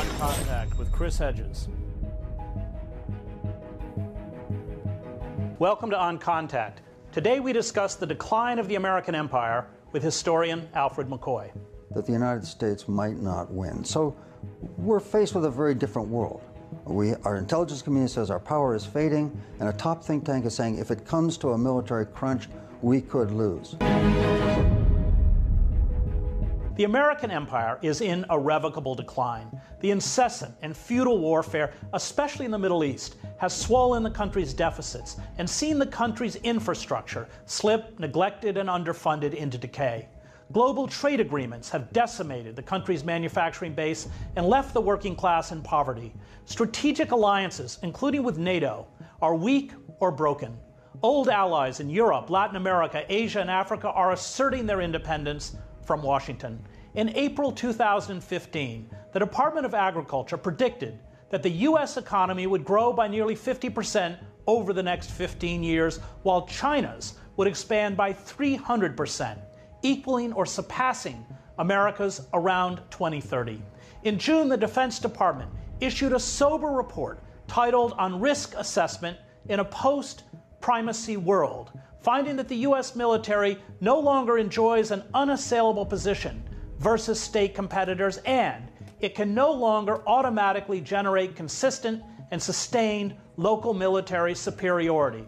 On Contact with Chris Hedges. Welcome to On Contact. Today we discuss the decline of the American empire with historian Alfred McCoy. That the United States might not win. So we're faced with a very different world. Our intelligence community says our power is fading, and a top think tank is saying if it comes to a military crunch, we could lose. The American empire is in irrevocable decline. The incessant and futile warfare, especially in the Middle East, has swollen the country's deficits and seen the country's infrastructure slip, neglected, and underfunded into decay. Global trade agreements have decimated the country's manufacturing base and left the working class in poverty. Strategic alliances, including with NATO, are weak or broken. Old allies in Europe, Latin America, Asia, and Africa are asserting their independence from Washington. In April 2015, the Department of Agriculture predicted that the U.S. economy would grow by nearly 50% over the next 15 years, while China's would expand by 300%, equaling or surpassing America's around 2030. In June, the Defense Department issued a sober report titled On Risk Assessment in a Post-Primacy World, finding that the U.S. military no longer enjoys an unassailable position versus state competitors, and it can no longer automatically generate consistent and sustained local military superiority.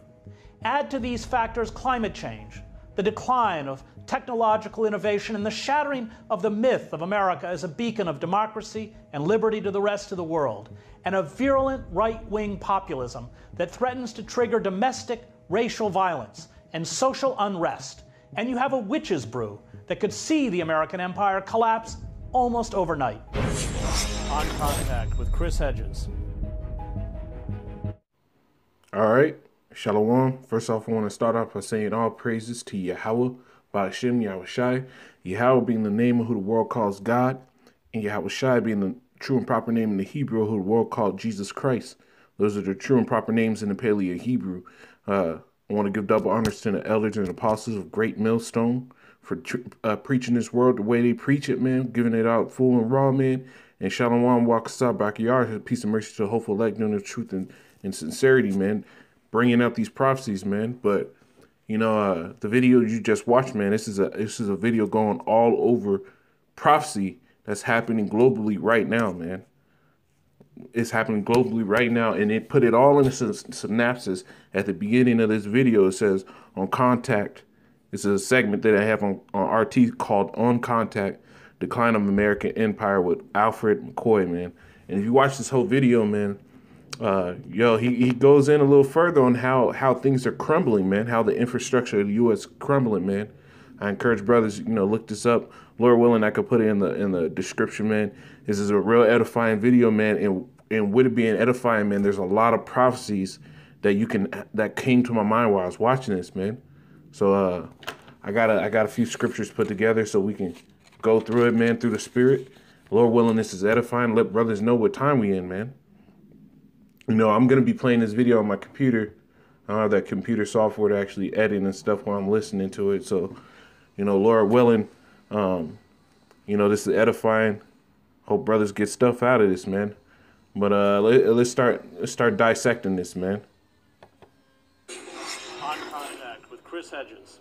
Add to these factors climate change, the decline of technological innovation, and the shattering of the myth of America as a beacon of democracy and liberty to the rest of the world, and a virulent right-wing populism that threatens to trigger domestic racial violence and social unrest. And you have a witch's brew that could see the American empire collapse almost overnight. On Contact with Chris Hedges. All right, Shalom. First off, I want to start off by saying all praises to Yahweh, Ba'ashem, Yahushai. Yahweh being the name of who the world calls God, and Yahushai being the true and proper name in the Hebrew who the world called Jesus Christ. Those are the true and proper names in the Paleo Hebrew. I want to give double honors to the elders and apostles of Great Millstone for preaching this word the way they preach it, man, giving it out full and raw, man. And Shalom Wakasab Bakiyar, peace and mercy to the hopeful elect, known of truth and sincerity, man, bringing out these prophecies, man. But, you know, the video you just watched, man, this is a video going all over prophecy that's happening globally right now, man. It's happening globally right now, and it put it all in a synopsis at the beginning of this video. It says, on Contact, this is a segment that I have on RT called On Contact, Decline of American Empire with Alfred McCoy, man. And if you watch this whole video, man, he goes in a little further on how things are crumbling, man, how the infrastructure of the U.S. crumbling, man. I encourage brothers, look this up. Lord willing, I could put it in the description, man. This is a real edifying video, man. And with it being edifying, man, there's a lot of prophecies that came to my mind while I was watching this, man. So I got a few scriptures put together so we can go through it, man, through the Spirit. Lord willing, this is edifying. Let brothers know what time we in, man. I'm gonna be playing this video on my computer. I don't have that computer software to actually edit and stuff while I'm listening to it. So, Lord willing, this is edifying. Hope brothers get stuff out of this, man. But let's start dissecting this, man. On Contact with Chris Hedges.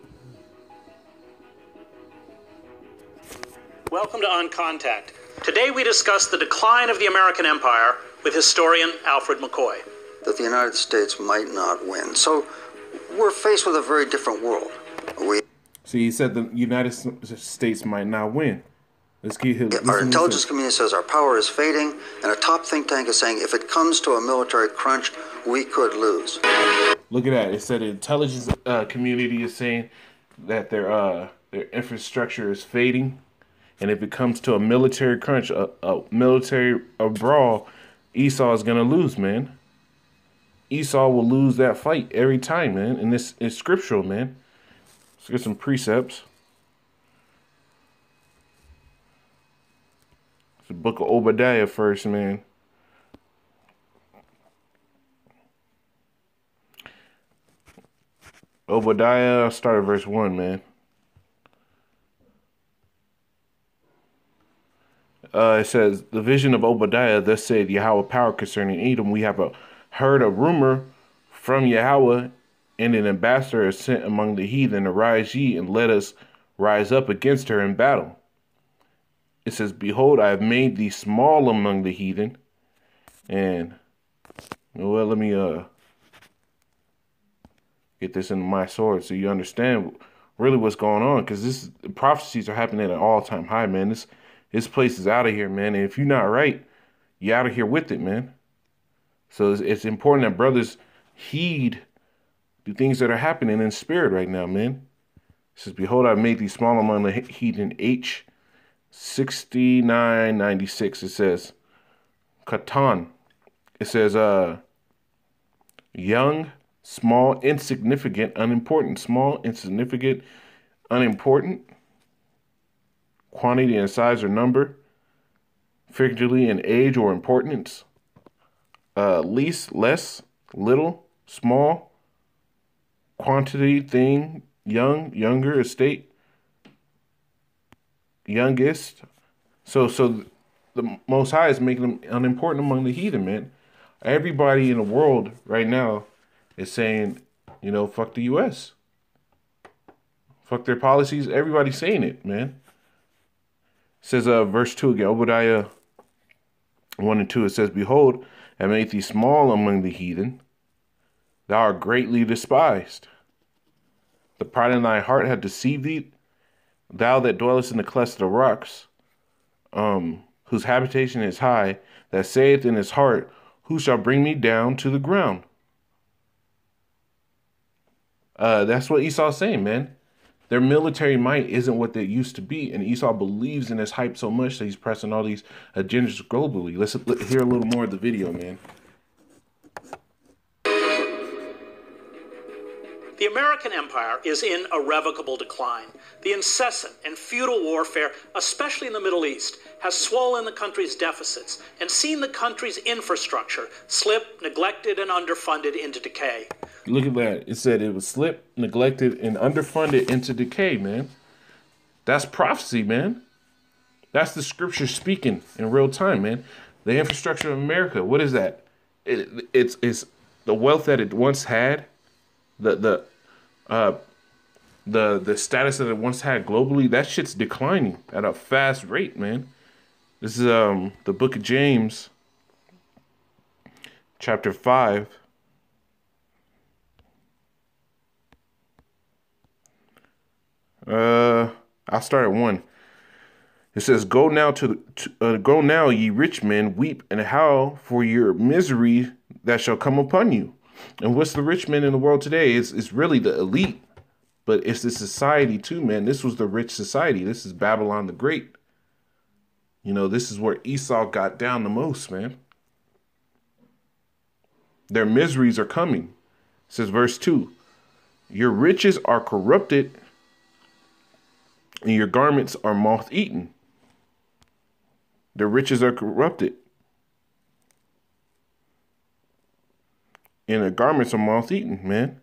Welcome to On Contact. Today we discuss the decline of the American empire with historian Alfred McCoy. That the United States might not win. So we're faced with a very different world. See, he said the United States might not win. Let's keep our intelligence community says our power is fading, and a top think tank is saying if it comes to a military crunch, we could lose. Look at that. It said the intelligence community is saying that their infrastructure is fading, and if it comes to a military crunch, a military brawl, Esau is gonna lose, man. Esau will lose that fight every time, man. And this is scriptural, man. Let's get some precepts. It's the book of Obadiah first, man. Obadiah, start at verse 1, man. It says, the vision of Obadiah, thus said Yahweh power concerning Edom. We have heard a rumor from Yahweh, and an ambassador is sent among the heathen. Arise ye, and let us rise up against her in battle. It says, behold, I have made thee small among the heathen. And, well, let me get this into my sword so you understand really what's going on. Because this prophecies are happening at an all-time high, man. This place is out of here, man. And if you're not right, you're out of here with it, man. So it's important that brothers heed the things that are happening in spirit right now, man. It says, behold, I've made thee small among the heathen. H 6996. It says, Katan. It says, young, small, insignificant, unimportant. Small, insignificant, unimportant. Quantity and size or number. Figuratively in age or importance. Least, less, little, small. Quantity, thing, young, younger, estate, youngest. So the Most High is making them unimportant among the heathen, man. Everybody in the world right now is saying, you know, fuck the U.S. Fuck their policies. Everybody's saying it, man. It says, verse 2 again, Obadiah 1 and 2, it says, behold, I made thee small among the heathen. Thou art greatly despised. The pride in thy heart hath deceived thee. Thou that dwellest in the clefts of the rocks, whose habitation is high, that saith in his heart, who shall bring me down to the ground? That's what Esau's saying, man. Their military might isn't what they used to be, and Esau believes in his hype so much that he's pressing all these agendas globally. Let's hear a little more of the video, man. The American empire is in irrevocable decline. The incessant and futile warfare, especially in the Middle East, has swollen the country's deficits and seen the country's infrastructure slip, neglected, and underfunded into decay. Look at that. It said it was slipped, neglected, and underfunded into decay, man. That's prophecy, man. That's the scripture speaking in real time, man. The infrastructure of America, what is that? It's the wealth that it once had, the status that it once had globally. That shit's declining at a fast rate, man. This is the book of James, chapter 5. I'll start at 1. It says, go now, ye rich men, weep and howl for your misery that shall come upon you. And what's the rich men in the world today? It's really the elite, but it's the society too, man. This was the rich society. This is Babylon the Great. You know, this is where Esau got down the most, man. Their miseries are coming. It says, verse 2, your riches are corrupted, and your garments are moth-eaten. The riches are corrupted, and the garments are moth-eaten, man.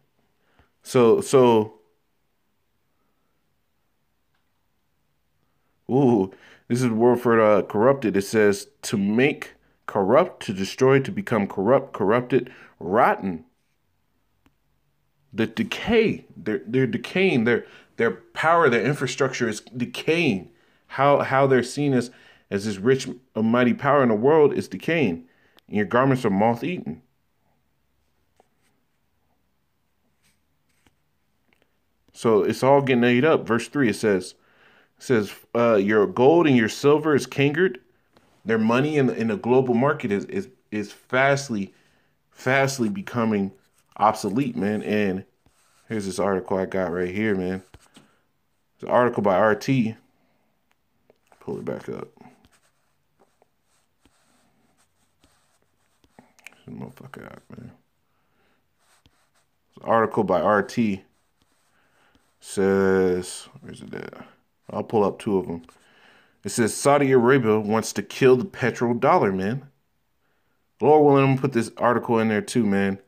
So, this is the word for corrupted. It says to make corrupt, to destroy, to become corrupt, corrupted, rotten. The decay, they're decaying. Their power, their infrastructure is decaying. How they're seen as this rich, mighty power in the world is decaying. And your garments are moth-eaten. So it's all getting ate up. Verse 3, it says, your gold and your silver is cankered. Their money in the global market is fastly becoming obsolete, man. And here's this article I got right here, man. It's an article by RT. Pull it back up. This motherfucker out, man. It's an article by RT. Says, where's it at? I'll pull up 2 of them. It says Saudi Arabia wants to kill the petrodollar, man. Lord willing, I'm gonna put this article in there too, man.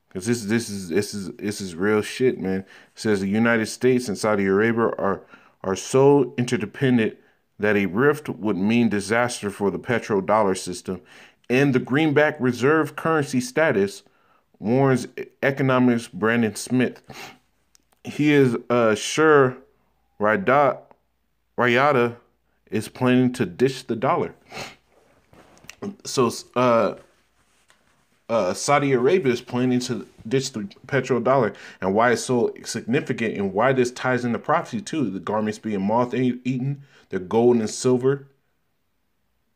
Because this is real shit, man. It says the United States and Saudi Arabia are so interdependent that a rift would mean disaster for the petrodollar system and the greenback reserve currency status, warns economist Brandon Smith. He is sure Riyadh is planning to ditch the dollar. So Saudi Arabia is planning to ditch the petrodollar, and why it's so significant and why this ties into prophecy too. The garments being moth-eaten, their gold and silver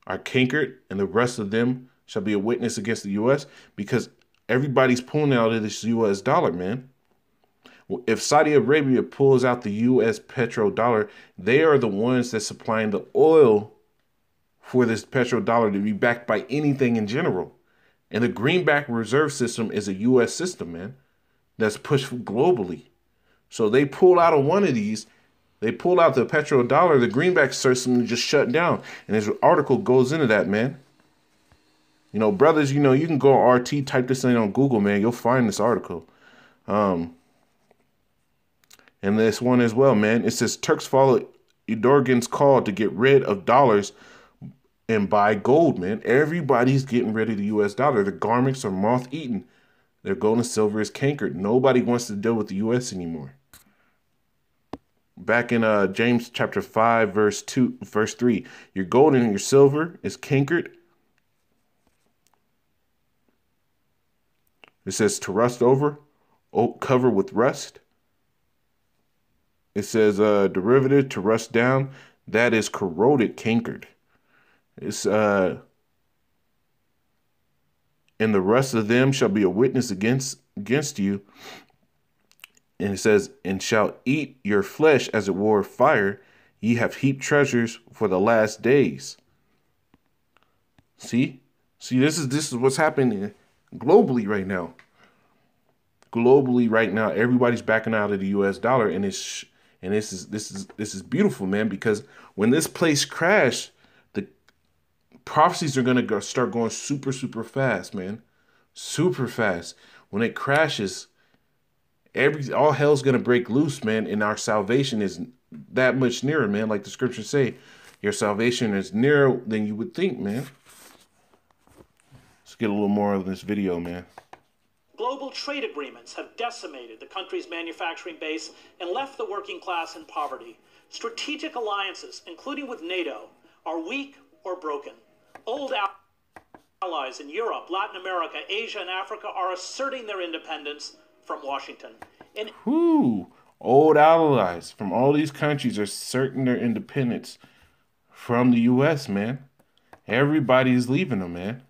are cankered, and the rest of them shall be a witness against the U.S. because everybody's pulling out of this U.S. dollar, man. If Saudi Arabia pulls out the U.S. petrodollar, they are the ones that's supplying the oil for this petrodollar to be backed by anything in general. And the greenback reserve system is a U.S. system, man, that's pushed globally. So they pull out of one of these, they pull out the petrodollar, the greenback system just shut down. And this article goes into that, man. You know, brothers, you know, you can go on RT, type this in on Google, man. You'll find this article. And this one as well, man. It says Turks follow Erdogan's call to get rid of dollars and buy gold, man. Everybody's getting rid of the U.S. dollar. The garments are moth-eaten. Their gold and silver is cankered. Nobody wants to deal with the U.S. anymore. Back in James chapter 5, verse 3, your gold and your silver is cankered. It says to rust over, cover with rust. It says derivative to rust down, that is corroded, cankered. It's and the rest of them shall be a witness against you. And it says, and shall eat your flesh as it were fire. Ye have heaped treasures for the last days. See, this is what's happening globally right now. Globally right now, everybody's backing out of the U.S. dollar, and this is beautiful, man. Because when this place crashed, the prophecies are gonna start going super, super fast, man. Super fast. When it crashes, all hell's gonna break loose, man. And our salvation is that much nearer, man. Like the scriptures say, your salvation is nearer than you would think, man. Let's get a little more of this video, man. Global trade agreements have decimated the country's manufacturing base and left the working class in poverty. Strategic alliances, including with NATO, are weak or broken. Old allies in Europe, Latin America, Asia, and Africa are asserting their independence from Washington. Old allies from all these countries are asserting their independence from the U.S., man. Everybody's leaving them, man.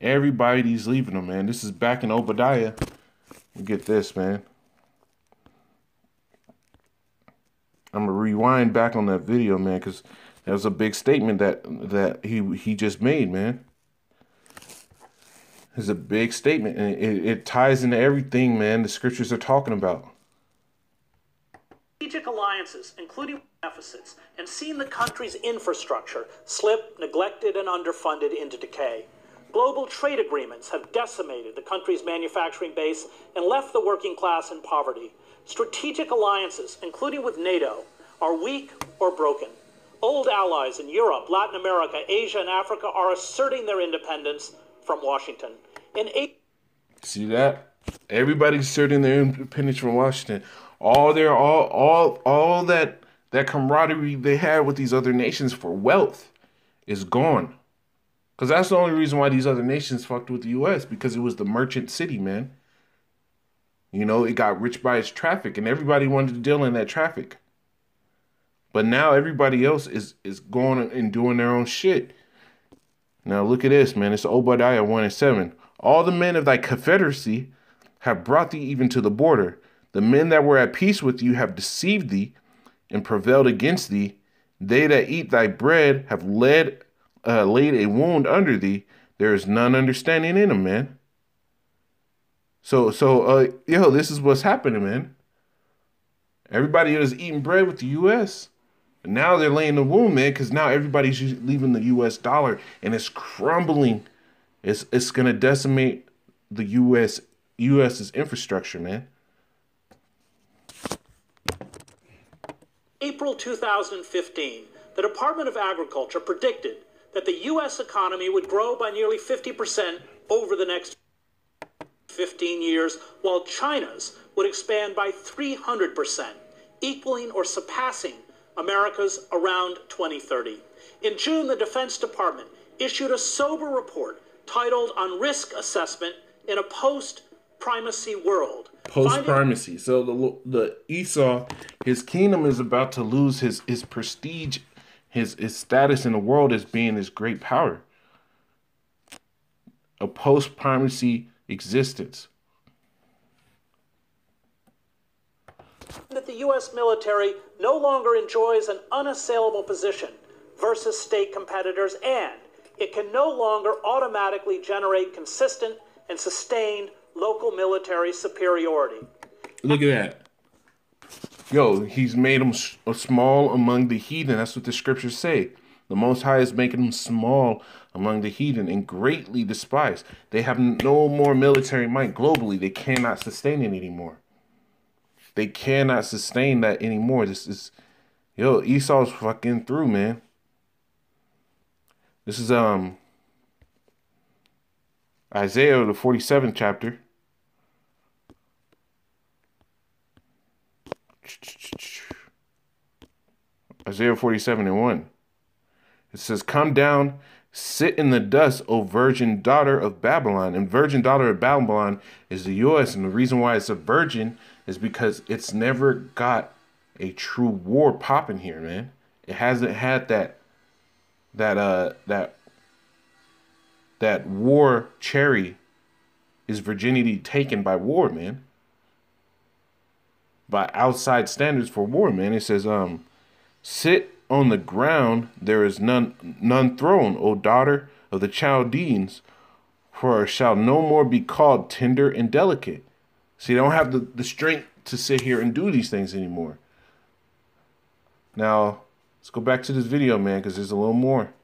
Everybody's leaving them, man. This is back in Obadiah. Get this, man. I'm gonna rewind back on that video, man, because that was a big statement that he just made, man. It's a big statement, and it ties into everything, man, the scriptures are talking about. Strategic alliances, including deficits, and seen the country's infrastructure slip, neglected, and underfunded into decay. Global trade agreements have decimated the country's manufacturing base and left the working class in poverty. Strategic alliances, including with NATO, are weak or broken. Old allies in Europe, Latin America, Asia, and Africa are asserting their independence from Washington. See that? Everybody's asserting their independence from Washington. All that camaraderie they had with these other nations for wealth is gone. Because that's the only reason why these other nations fucked with the U.S. Because it was the merchant city, man. You know, it got rich by its traffic, and everybody wanted to deal in that traffic. But now everybody else is going and doing their own shit. Now look at this, man. It's Obadiah 1:7. All the men of thy confederacy have brought thee even to the border. The men that were at peace with you have deceived thee and prevailed against thee. They that eat thy bread have laid a wound under thee. There is none understanding in them, man. So, this is what's happening, man. Everybody is eating bread with the U.S. And now they're laying the wound, man, because now everybody's leaving the U.S. dollar, and it's crumbling. It's gonna decimate the U.S.'s infrastructure, man. April 2015. the Department of Agriculture predicted that the U.S. economy would grow by nearly 50% over the next 15 years, while China's would expand by 300%, equaling or surpassing America's around 2030. In June, the Defense Department issued a sober report titled On Risk Assessment in a Post-Primacy World. Post-primacy. So the Esau, his kingdom is about to lose his prestige, his status in the world as being this great power. A post-primacy existence. That the U.S. military no longer enjoys an unassailable position versus state competitors, and it can no longer automatically generate consistent and sustained local military superiority. Look at that. Yo, he's made them small among the heathen. That's what the scriptures say. The Most High is making them small among the heathen and greatly despised. They have no more military might globally. They cannot sustain it anymore. They cannot sustain that anymore. This is, yo, Esau's fucking through, man. This is Isaiah, the 47th chapter. Isaiah 47:1. It says, "Come down, sit in the dust, O virgin daughter of Babylon." And virgin daughter of Babylon is the U.S. And the reason why it's a virgin is because it's never got a true war popping here, man. It hasn't had that war cherry, is virginity taken by war, man. By outside standards for war, man. It says, sit on the ground, there is none thrown, O daughter of the Chaldeans, for shall no more be called tender and delicate. See, they don't have the strength to sit here and do these things anymore. Now, let's go back to this video, man, because there's a little more.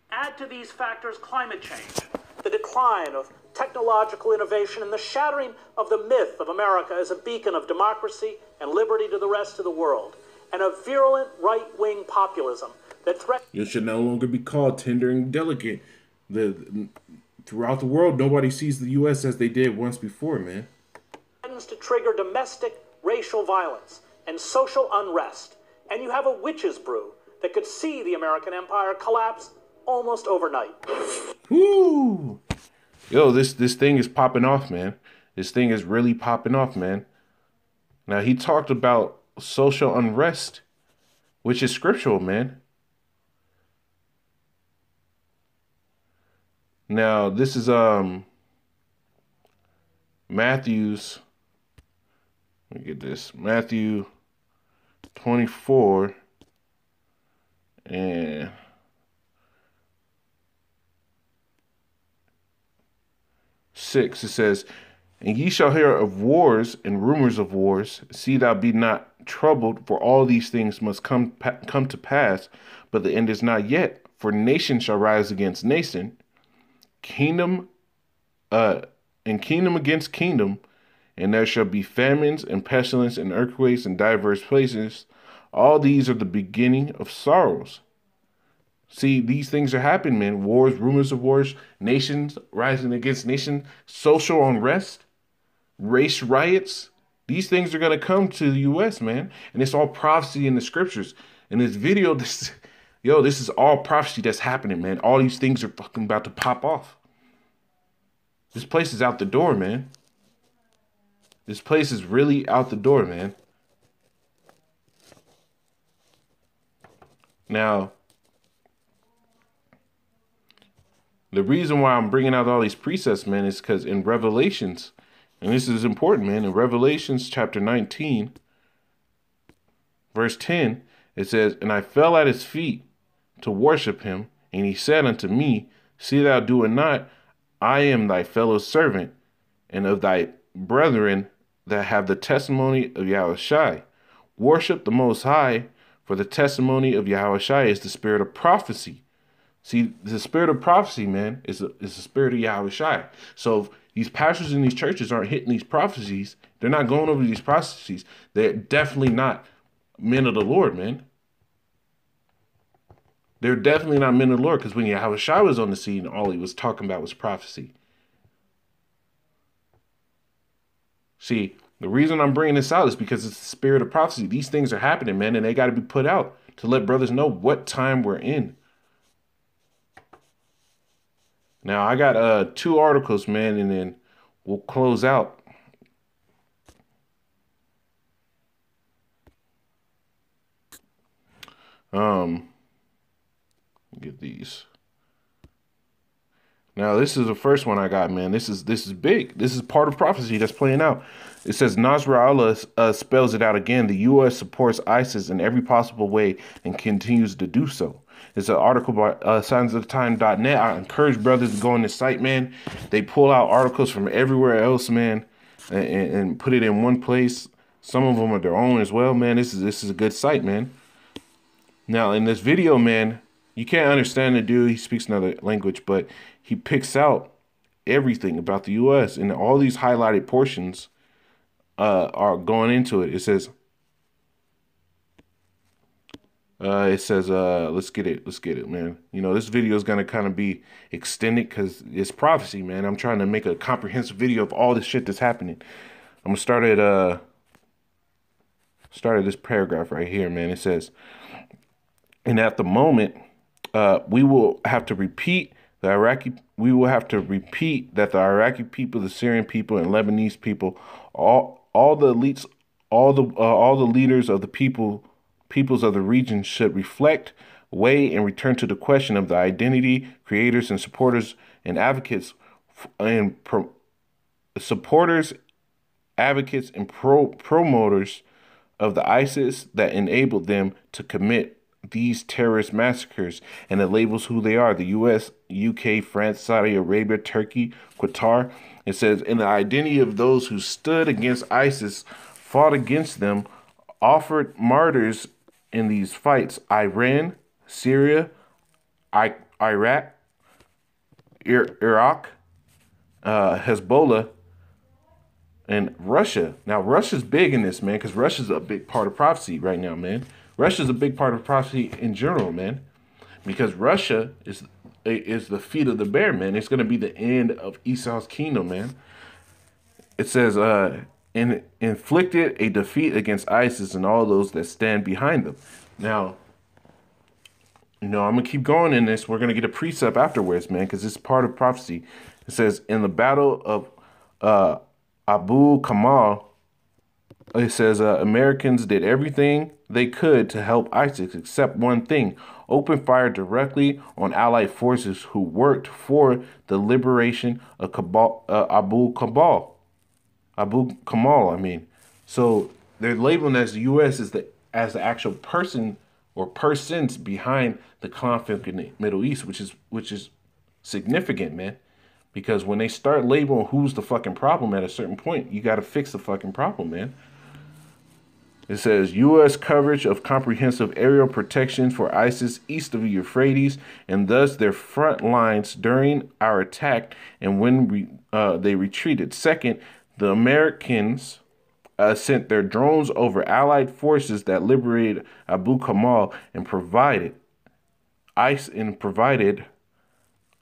Add to these factors climate change, the decline of technological innovation, and the shattering of the myth of America as a beacon of democracy and liberty to the rest of the world, and a virulent right-wing populism that threatens... You should no longer be called tender and delicate. Throughout the world, nobody sees the U.S. as they did once before, man. ...threatens to trigger domestic racial violence and social unrest, and you have a witch's brew that could see the American empire collapse almost overnight. Woo! Yo, this thing is popping off, man. This thing is really popping off, man. Now, he talked about social unrest, which is scriptural, man. Now, this is Matthew's, let me get this, Matthew 24 and 6. It says, "And ye shall hear of wars and rumors of wars. See thou be not troubled, for all these things must come to pass, but the end is not yet. For nation shall rise against nation, kingdom against kingdom, and there shall be famines and pestilence and earthquakes in diverse places. All these are the beginning of sorrows." See, these things are happening, man. Wars, rumors of wars, nations rising against nation, social unrest, race riots. These things are going to come to the U.S., man. And it's all prophecy in the scriptures. In this video, this is all prophecy that's happening, man. All these things are fucking about to pop off. This place is out the door, man. This place is really out the door, man. Now, the reason why I'm bringing out all these precepts, man, is because in Revelations, and this is important, man, in Revelations chapter 19, verse 10, it says, "And I fell at his feet to worship him, and he said unto me, See thou do it not, I am thy fellow servant, and of thy brethren that have the testimony of Yahushai. Worship the Most High, for the testimony of Yahushai is the spirit of prophecy." See, the spirit of prophecy, man, is the spirit of Yahushai. So if these pastors in these churches aren't hitting these prophecies, they're not going over these prophecies, they're definitely not men of the Lord, man. They're definitely not men of the Lord, because when Yahushua was on the scene, all he was talking about was prophecy. See, the reason I'm bringing this out is because it's the spirit of prophecy. These things are happening, man, and they got to be put out to let brothers know what time we're in. Now, I got 2 articles, man, and then we'll close out. Get these. Now, this is the first one I got, man. This is big. This is part of prophecy that's playing out. It says Nasrallah spells it out again. The U.S. supports ISIS in every possible way and continues to do so. It's an article by signsoftimes.net. I encourage brothers to go on this site, man. They pull out articles from everywhere else, man, and put it in one place. Some of them are their own as well, man. This is a good site, man. Now, in this video, man, you can't understand the dude. He speaks another language, but he picks out everything about the U.S. and all these highlighted portions are going into it. It says, let's get it, man. You know, this video is going to kind of be extended because it's prophecy, man. I'm trying to make a comprehensive video of all this shit that's happening. I'm going to start at this paragraph right here, man. It says, and at the moment, we will have to repeat that the Iraqi people, the Syrian people, and Lebanese people, all the elites, all the leaders of the peoples of the region should reflect, weigh, and return to the question of the identity, creators, and supporters and advocates, and promoters of the ISIS that enabled them to commit these terrorist massacres, and it labels who they are: the U.S., UK, France, Saudi Arabia, Turkey, Qatar. It says, in the identity of those who stood against ISIS, fought against them, offered martyrs in these fights: Iran, Syria, Iraq, Iraq, Hezbollah, and Russia. Now, Russia's big in this, man, because Russia's a big part of prophecy right now, man. Russia's a big part of prophecy in general, man, because Russia is the feet of the bear, man. It's going to be the end of Esau's kingdom, man. It says, inflicted a defeat against ISIS and all those that stand behind them. Now, you know, I'm going to keep going in this. We're going to get a precept afterwards, man, because it's part of prophecy. It says, in the battle of Abu Kamal, it says, Americans did everything they could to help ISIS except one thing: open fire directly on Allied forces who worked for the liberation of Abu Kamal. I mean, so they're labeling as the U.S. as the actual person or persons behind the conflict in the Middle East, which is significant, man. Because when they start labeling who's the fucking problem at a certain point, you got to fix the fucking problem, man. It says, U.S. coverage of comprehensive aerial protection for ISIS east of the Euphrates, and thus their front lines during our attack and when they retreated. Second, the Americans sent their drones over Allied forces that liberated Abu Kamal and provided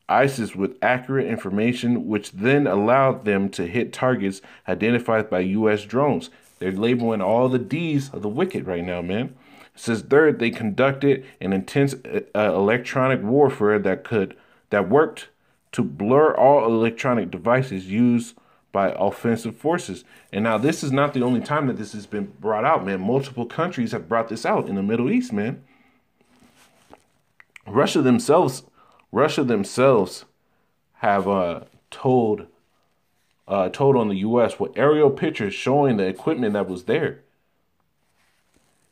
ISIS with accurate information, which then allowed them to hit targets identified by U.S. drones. They're labeling all the D's of the wicked right now, man. It says, third, they conducted an intense electronic warfare that worked to blur all electronic devices used by offensive forces. And now this is not the only time that this has been brought out, man. Multiple countries have brought this out in the Middle East, man. Russia themselves have told on the U.S. with aerial pictures showing the equipment that was there.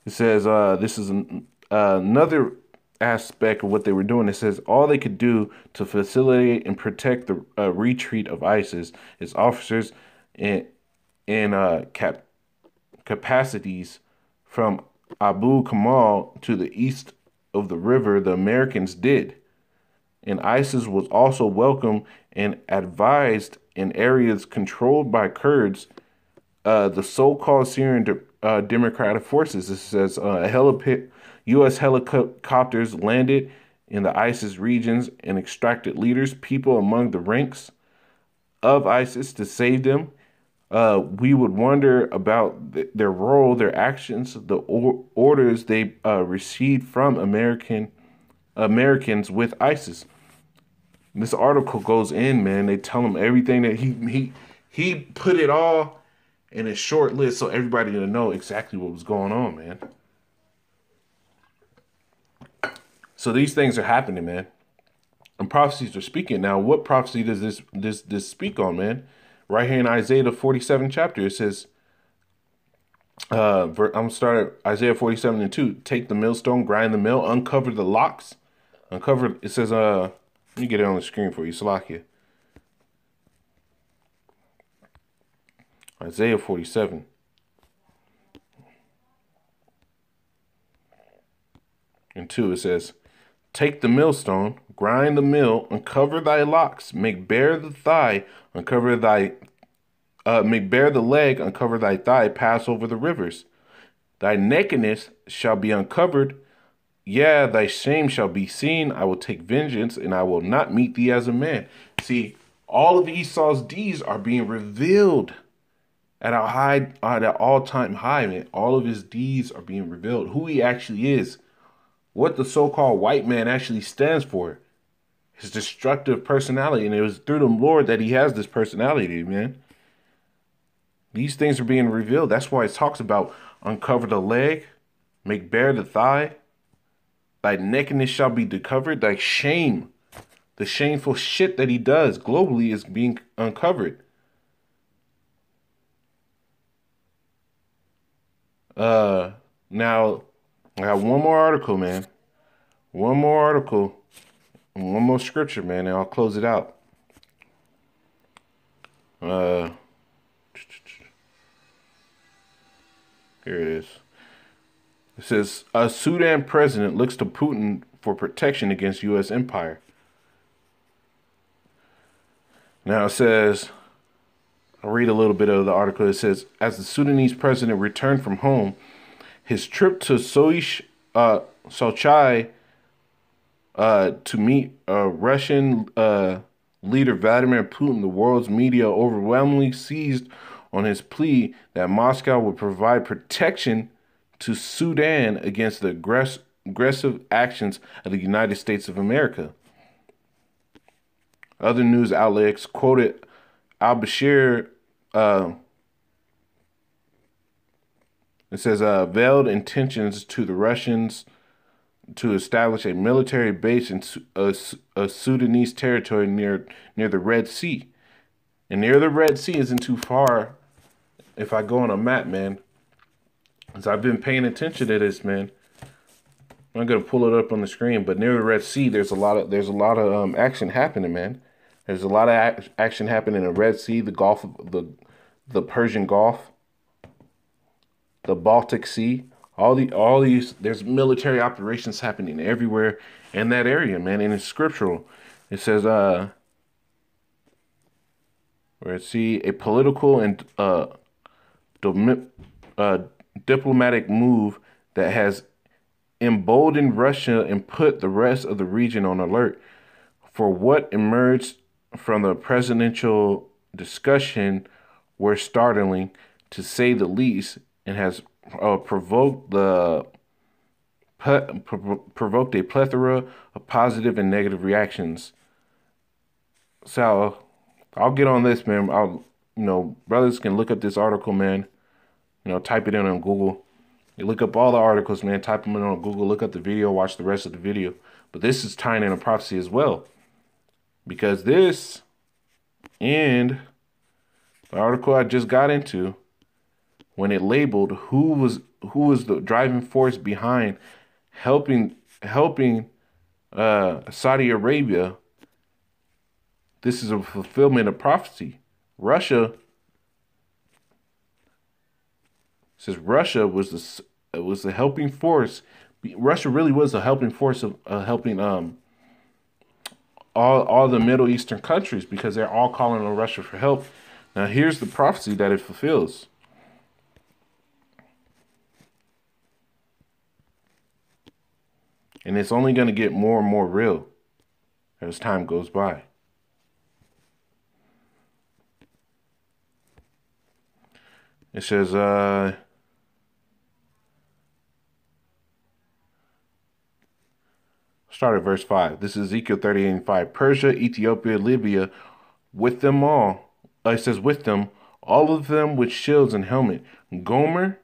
It says this is another aspect of what they were doing. It says all they could do to facilitate and protect the retreat of ISIS is officers and capacities from Abu Kamal to the east of the river. The Americans did. And ISIS was also welcome and advised in areas controlled by Kurds, the so-called Syrian Democratic Forces. It says U.S. helicopters landed in the ISIS regions and extracted leaders, people among the ranks of ISIS to save them. We would wonder about their role, their actions, the orders they received from Americans with ISIS. This article goes in, man. They tell him everything that he put it all in a short list so everybody to know exactly what was going on, man. So these things are happening, man. And prophecies are speaking. Now, what prophecy does this speak on, man? Right here in Isaiah the 47th chapter, it says, I'm going to start at Isaiah 47:2. Take the millstone, grind the mill, uncover the locks. Uncover, it says, let me get it on the screen for you, Salakia. Isaiah 47. And 2, it says, take the millstone, grind the mill, uncover thy locks, make bare the thigh, uncover thy, make bare the leg, uncover thy thigh, pass over the rivers. Thy nakedness shall be uncovered, yeah, thy shame shall be seen. I will take vengeance, and I will not meet thee as a man. See, all of Esau's deeds are being revealed at a high, at an all-time high, man. All of his deeds are being revealed. Who he actually is, what the so-called white man actually stands for, his destructive personality. And it was through the Lord that he has this personality, man. These things are being revealed. That's why it talks about uncover the leg, make bare the thigh. Thy nakedness shall be discovered. Thy shame, the shameful shit that he does globally, is being uncovered. Now, I got one more article, man. One more article. And one more scripture, man, and I'll close it out. Here it is. It says, a Sudan president looks to Putin for protection against U.S. empire. Now it says, I'll read a little bit of the article. It says, as the Sudanese president returned from home, his trip to Sochai to meet Russian leader Vladimir Putin, the world's media overwhelmingly seized on his plea that Moscow would provide protection to Sudan against the aggressive actions of the United States of America. Other news outlets quoted al-Bashir. It says, veiled intentions to the Russians to establish a military base in a Sudanese territory near the Red Sea. And near the Red Sea isn't too far if I go on a map, man. Because I've been paying attention to this, man. I'm gonna pull it up on the screen, but near the Red Sea, there's a lot of action happening, man. There's a lot of action happening in the Red Sea, the Gulf, the Persian Gulf, the Baltic Sea. All these, there's military operations happening everywhere in that area, man. And it's scriptural. It says, let's see, a political and diplomatic move that has emboldened Russia and put the rest of the region on alert for what emerged from the presidential discussion were startling, to say the least, and has provoked a plethora of positive and negative reactions. So I'll get on this, man. Brothers can look up this article, man. Type it in on Google. You look up all the articles, man. Type them in on Google. Look up the video. Watch the rest of the video. But this is tying in a prophecy as well, because this and the article I just got into, when it labeled who was the driving force behind helping Saudi Arabia, this is a fulfillment of prophecy. Russia says Russia was the helping force. Russia really was the helping force of helping all the Middle Eastern countries, because they're all calling on Russia for help. Now here's the prophecy that it fulfills. And it's only going to get more and more real as time goes by. It says, start at verse 5. This is Ezekiel 38:5. Persia, Ethiopia, Libya, with them all. It says, with them, all of them with shields and helmet. Gomer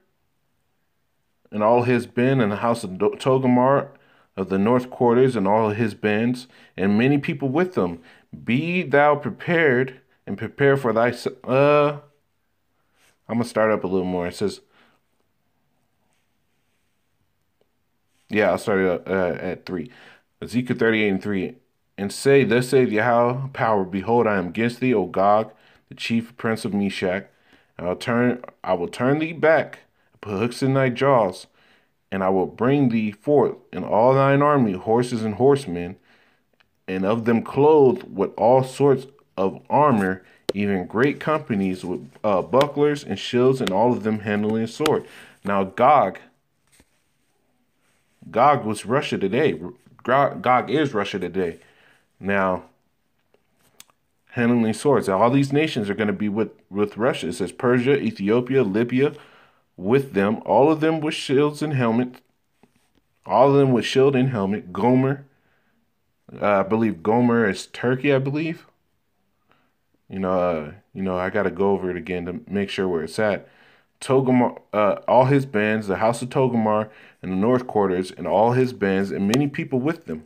and all his band, and the house of Togarmah of the north quarters, and all his bands, and many people with them. Be thou prepared, and prepare for thy... I'm going to start up a little more. It says... Yeah, I'll start at 3. Ezekiel 38:3. And say, thus saith Yahweh power, behold, I am against thee, O Gog, the chief prince of Meshach. I will turn thee back, put hooks in thy jaws, and I will bring thee forth in all thine army, horses and horsemen, and of them clothed with all sorts of armor, even great companies with bucklers and shields, and all of them handling a sword. Now Gog was Russia today. Gog is Russia today. Now, handling swords. All these nations are going to be with Russia. It says Persia, Ethiopia, Libya, with them, all of them with shields and helmets. All of them with shield and helmet. Gomer, I believe Gomer is Turkey, I believe. I got to go over it again to make sure where it's at. Togarmah, all his bands, the house of Togarmah and the north quarters, and all his bands, and many people with them,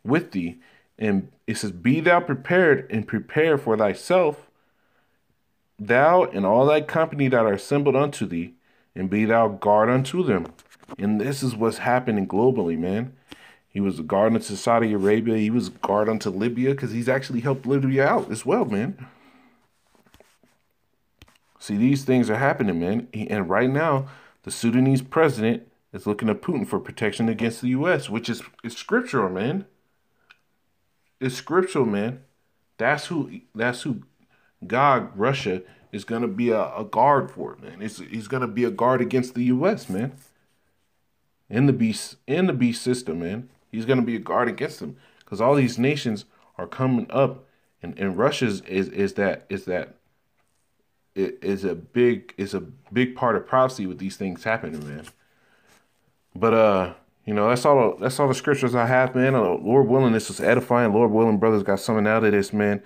with thee. And it says, be thou prepared, and prepare for thyself, thou and all thy company that are assembled unto thee, and be thou guard unto them. And this is what's happening globally, man. He was a guard unto Saudi Arabia. He was a guard unto Libya, because he's actually helped Libya out as well, man. See, these things are happening, man. And right now, the Sudanese president is looking to Putin for protection against the U.S., which is scriptural, man. It's scriptural, man. That's who Gog, Russia, is going to be a guard for, man. He's going to be a guard against the U.S., man. In the beast system, man. He's going to be a guard against them, because all these nations are coming up, and Russia's is a big part of prophecy with these things happening, man. But that's all the scriptures I have, man. Lord willing, this was edifying. Lord willing, brothers got something out of this, man.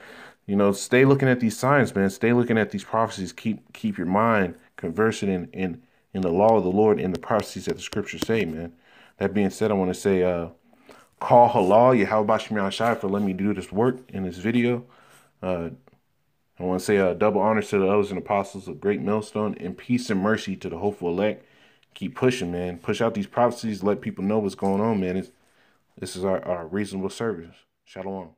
Stay looking at these signs, man. Stay looking at these prophecies. Keep your mind conversing in the law of the Lord and the prophecies that the scriptures say, man. That being said, I want to say, call halal Yahweh Shemiah Shai for letting me do this work in this video. I want to say double honors to the elders and apostles of Great Millstone, and peace and mercy to the hopeful elect. Keep pushing, man. Push out these prophecies. Let people know what's going on, man. This is our reasonable service. Shalom.